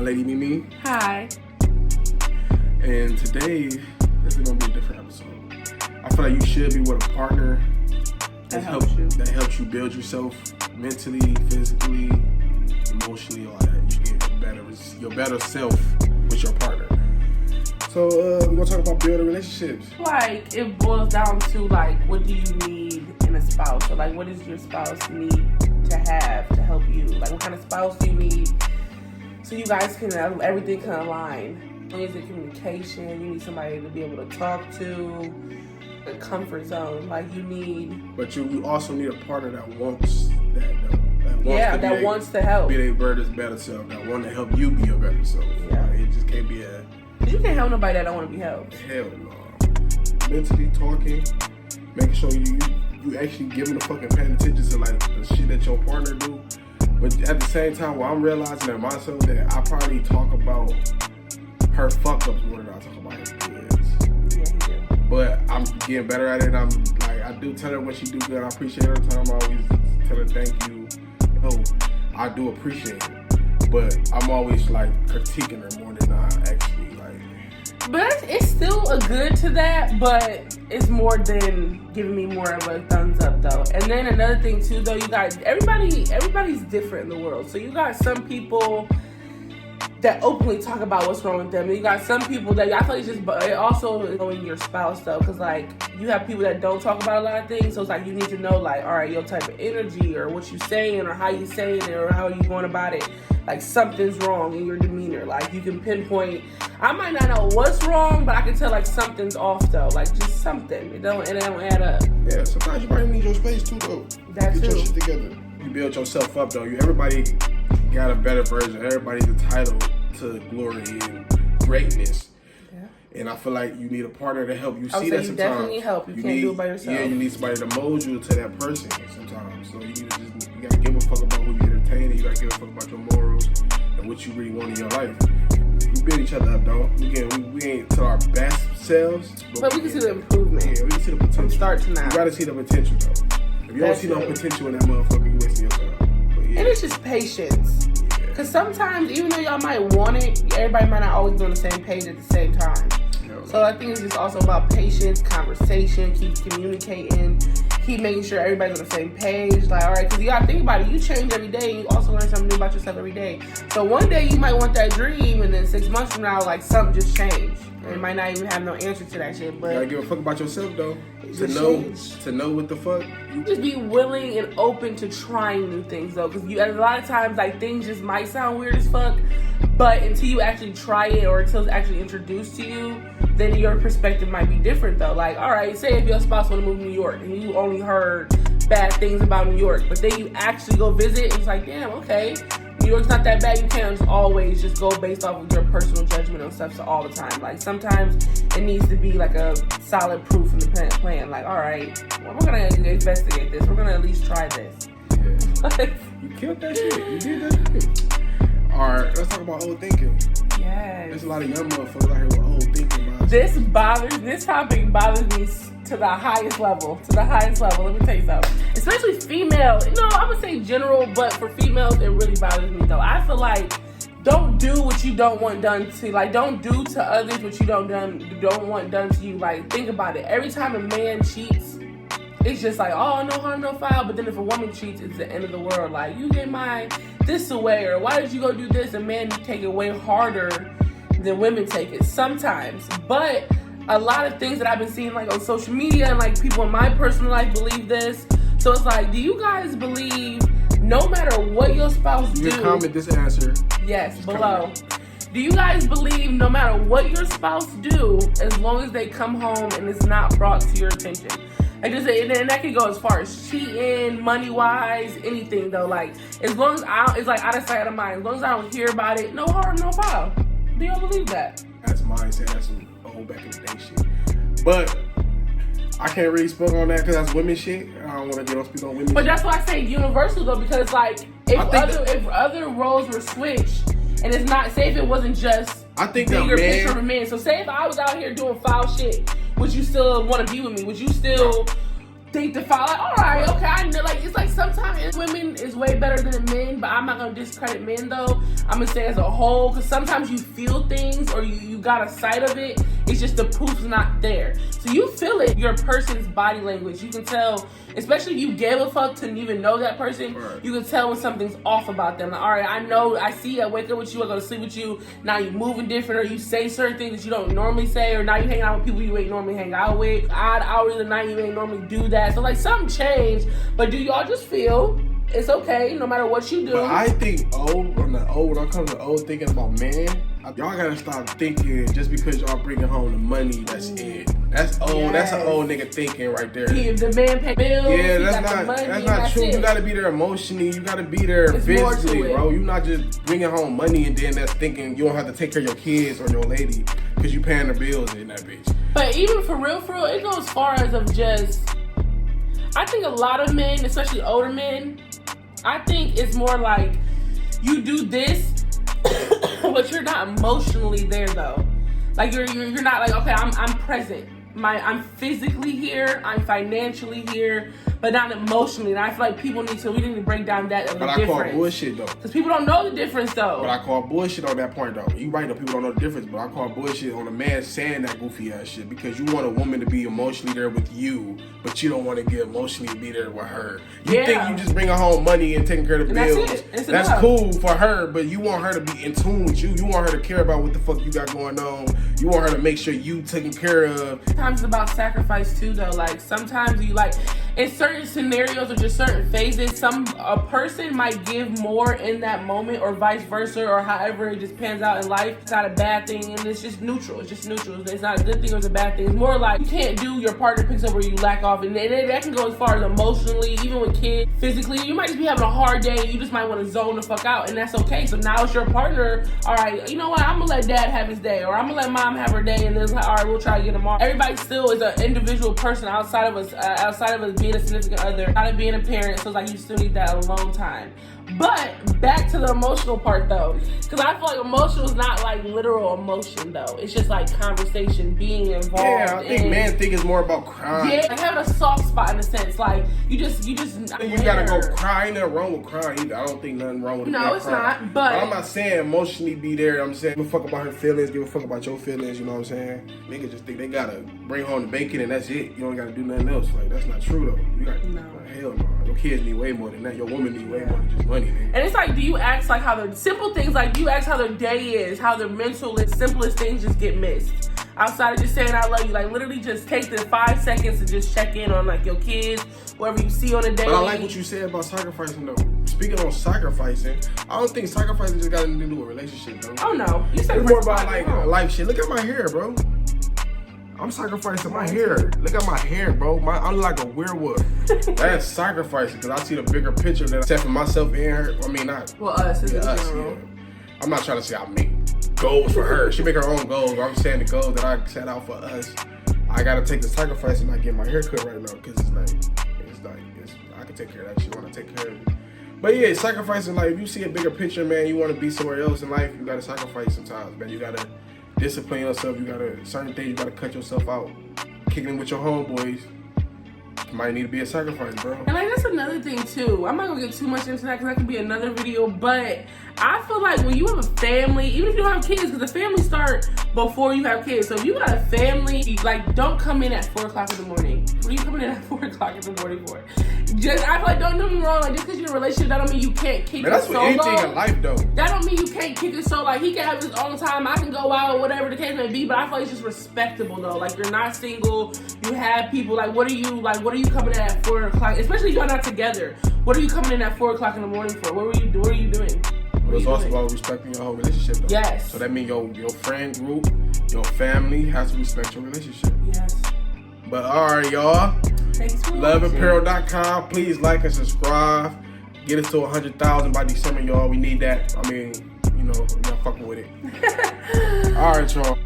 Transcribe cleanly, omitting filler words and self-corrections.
lady Mimi. Hi. And today, this is going to be a different episode. I feel like you should be with a partner that helps you build yourself mentally, physically, emotionally, all that. You get your better self with your partner. So we're going to talk about building relationships. Like, it boils down to, like, what do you need in a spouse? Or, like, what does your spouse need to have to help you? Like, what kind of spouse do you need so you guys can, everything can align? You need communication. You need somebody to be able to talk to. A comfort zone. Like, you need... But you also need a partner that wants that wants to help. Be their better self. That want to help you be your better self. Yeah. Like, it just can't be a... You can't help nobody that don't want to be helped. Hell no. Mentally talking, making sure you actually giving a fucking paying attention to like the shit that your partner do. But at the same time, I'm realizing that myself that I probably talk about her fuck ups more than I talk about her kids. Yeah, you do. But I'm getting better at it. I'm like, I do tell her when she do good. I appreciate her time. I always tell her thank you. Oh, I do appreciate it. But I'm always like critiquing her more than I actually like. But it's still a good to that, but it's more than giving me more of a thumbs up though. And then another thing too though, you got everybody's different in the world. So you got some people that openly talk about what's wrong with them. And you got some people that I feel like it also is knowing your spouse though, because like you have people that don't talk about a lot of things. So it's like you need to know like, all right, your type of energy or what you saying or how you saying it or how you going about it. Like something's wrong in your demeanor. Like you can pinpoint. I might not know what's wrong, but I can tell like something's off though. Like just something. It don't add up. Yeah, sometimes you might need your space too though. That Get too. your shit together. You build yourself up though. Everybody got a better version. Everybody's entitled to glory and greatness. Yeah. And I feel like you need a partner to help you see that sometimes. You definitely need help. You can't do it by yourself. Yeah, you need somebody to mold you to that person sometimes. So you gotta give a fuck about who you entertain. You gotta give a fuck about your morals and what you really want in your life. We build each other up, though. We ain't to our best selves. But we can see the improvement. Yeah, we can see the potential. From start to now. You gotta see the potential, though. If you don't see no potential in that motherfucker, you wasting your time. But yeah. And it's just patience. Because sometimes, even though y'all might want it, everybody might not always be on the same page at the same time. No. So I think it's just also about patience, conversation, keep communicating, keep making sure everybody's on the same page. Like, all right, because you got to think about it. You change every day. And you also learn something new about yourself every day. So one day you might want that dream, and then 6 months from now, like, something just changed. And it might not even have no answer to that shit. But you gotta give a fuck about yourself, though. To know what the fuck. You just be willing and open to trying new things, though. Because a lot of times, like, things just might sound weird as fuck. But until you actually try it or until it's actually introduced to you, then your perspective might be different, though. Like, all right, say if your spouse want to move to New York and you only heard bad things about New York, but then you actually go visit, and it's like, damn, okay, New York's not that bad. You can't just always just go based off of your personal judgment on stuff all the time. Like, sometimes it needs to be like a solid proof in the plan. Like, all right, well, we're going to investigate this. We're going to at least try this. Yeah. You killed that shit. You did that shit. All right, let's talk about old thinking. Yes. There's a lot of young motherfuckers out here with old thinking. This topic bothers me to the highest level. Let me tell you something. Especially female. No, I'm going to say general, but for females, it really bothers me, though. I feel like don't do what you don't want done to. Like, don't do to others what you don't want done to you. Like, think about it. Every time a man cheats, it's just like, oh, no harm, no foul. But then if a woman cheats, it's the end of the world. Like, you get my this away, or why did you go do this? And men take it way harder than women take it sometimes. But a lot of things that I've been seeing, like, on social media and, like, people in my personal life believe this. So it's like, do you guys believe no matter what your spouse do? You can comment this answer. Yes, below. Do you guys believe no matter what your spouse do, as long as they come home and it's not brought to your attention? And that could go as far as cheating, money-wise, anything, though. Like, as long as it's like out of sight, out of mind. As long as I don't hear about it, no harm, no foul. Do y'all believe that? That's mindset. That's some old back in the day shit. But I can't really speak on that because that's women shit. I don't want to speak on women. But that's why I say universal, though, because, like, if other roles were switched, and it's not, say if it wasn't just bigger picture of a man. So say if I was out here doing foul shit, would you still want to be with me? Would you still think to follow. Like, all right, okay, I know. Like, it's like sometimes women is way better than men, but I'm not gonna discredit men though. I'm gonna say as a whole, because sometimes you feel things or you got a sight of it. It's just the proof's not there. So you feel it. Your person's body language. You can tell, especially if you gave a fuck to even know that person. Right. You can tell when something's off about them. Like, all right, I know, I see you, I wake up with you, I go to sleep with you. Now you moving different, or you say certain things that you don't normally say, or now you hang out with people you ain't normally hang out with. Odd hours of the night you ain't normally do that. So like something changed, but do y'all just feel it's okay no matter what you do? But I think when I come to old thinking about men, y'all gotta stop thinking just because y'all bringing home the money, that's it. That's old. Yes. That's an old nigga thinking right there. If the man pay bills, yeah, that's not true. You gotta be there emotionally. You gotta be there physically, bro. You're not just bringing home money and then that's thinking you don't have to take care of your kids or your lady because you paying the bills in that bitch. But even for real, it goes as far as of just. I think a lot of men, especially older men, I think it's more like you do this, but you're not emotionally there though. Like you're not like, okay, I'm present. I'm physically here, I'm financially here, but not emotionally. And I feel like we need to break down that of the difference. But I call bullshit though. Because people don't know the difference though. But I call bullshit on that point though. You right though, people don't know the difference, but I call bullshit on a man saying that goofy ass shit because you want a woman to be emotionally there with you, but you don't want to get emotionally be there with her. You think you just bringing home money and taking care of the bills. That's cool for her, but you want her to be in tune with you. You want her to care about what the fuck you got going on. You want her to make sure you taken care of. Sometimes it's about sacrifice too though. Like sometimes you like in certain scenarios or just certain phases, a person might give more in that moment or vice versa or however it just pans out in life. It's not a bad thing and it's just neutral. It's not a good thing or it's a bad thing. It's more like you can't do, your partner picks up where you lack off, and that can go as far as emotionally, even with kids, physically. You might just be having a hard day and you just might want to zone the fuck out, and that's okay. So now it's your partner. All right, you know what? I'm gonna let dad have his day, or I'm gonna let mom have her day, and then it's like, all right, we'll try to get them off. Everybody still is an individual person outside of us being a significant other, outside of being a parent. So it's like you still need that alone time. But back to the emotional part though, because I feel like emotional is not like literal emotion though. It's just like conversation, being involved. Yeah, I think men think it's more about crying. Yeah, like having a soft spot in a sense. Like you just. You gotta go cry. Ain't nothing wrong with crying either. I don't think nothing wrong with no, it's crying. not. But I'm not saying emotionally be there. I'm saying give a fuck about her feelings. Give a fuck about your feelings. You know what I'm saying? Niggas just think they gotta bring home the bacon and that's it. You don't gotta do nothing else. Like that's not true though. You got hell no. Your kids need way more than that. Your woman need way more than just money. Man. And it's like, do you ask like how their simple things, like do you ask how their day is, how their mental and simplest things just get missed? Outside of just saying I love you, like literally just take the 5 seconds to just check in on like your kids, whoever you see on a day. But I like what you said about sacrificing though. Speaking on sacrificing, I don't think sacrificing just got anything to do with a relationship though. Oh no, you said it's more about like life shit. Look at my hair, bro. I'm sacrificing my hair. Look at my hair, bro. I'm like a werewolf. That's sacrificing because I see the bigger picture that I set for myself and her. I mean, not. Well, us. Yeah, us. Yeah. I'm not trying to say I make goals for her. She make her own goals. I'm saying the goals that I set out for us. I gotta take the sacrifice and not get my hair cut right now because I can take care of that. She wanna take care of it. But yeah, sacrificing, like if you see a bigger picture, man, you wanna be somewhere else in life, you gotta sacrifice sometimes, man. You gotta discipline yourself. You gotta certain things. You gotta cut yourself out. Kicking with your homeboys might need to be a sacrifice, bro. And like that's another thing too. I'm not gonna get too much into that because that could be another video. But I feel like when you have a family, even if you don't have kids, because the family start before you have kids. So if you got a family, like don't come in at 4 o'clock in the morning. What are you coming in at 4 o'clock in the morning for? Just I feel like don't do me wrong. Like just because you're in a relationship, that don't mean you can't kick it solo. That's what anything in life though. That don't mean you can't kick it solo. Like he can have his own time. I can go out, whatever the case may be. But I feel like it's just respectable though. Like you're not single. You have people. Like what are you coming in at 4 o'clock? Especially if you're not together. What are you coming in at 4 o'clock in the morning for? What are you doing? But it's also about respecting your whole relationship though. Yes. So that means your friend group, your family has to respect your relationship. Yes. But alright, y'all. Thanks for LoveApparel.com. Please like and subscribe. Get us to 100,000 by December, y'all. We need that. I mean, you know, y'all fucking with it. Alright, y'all.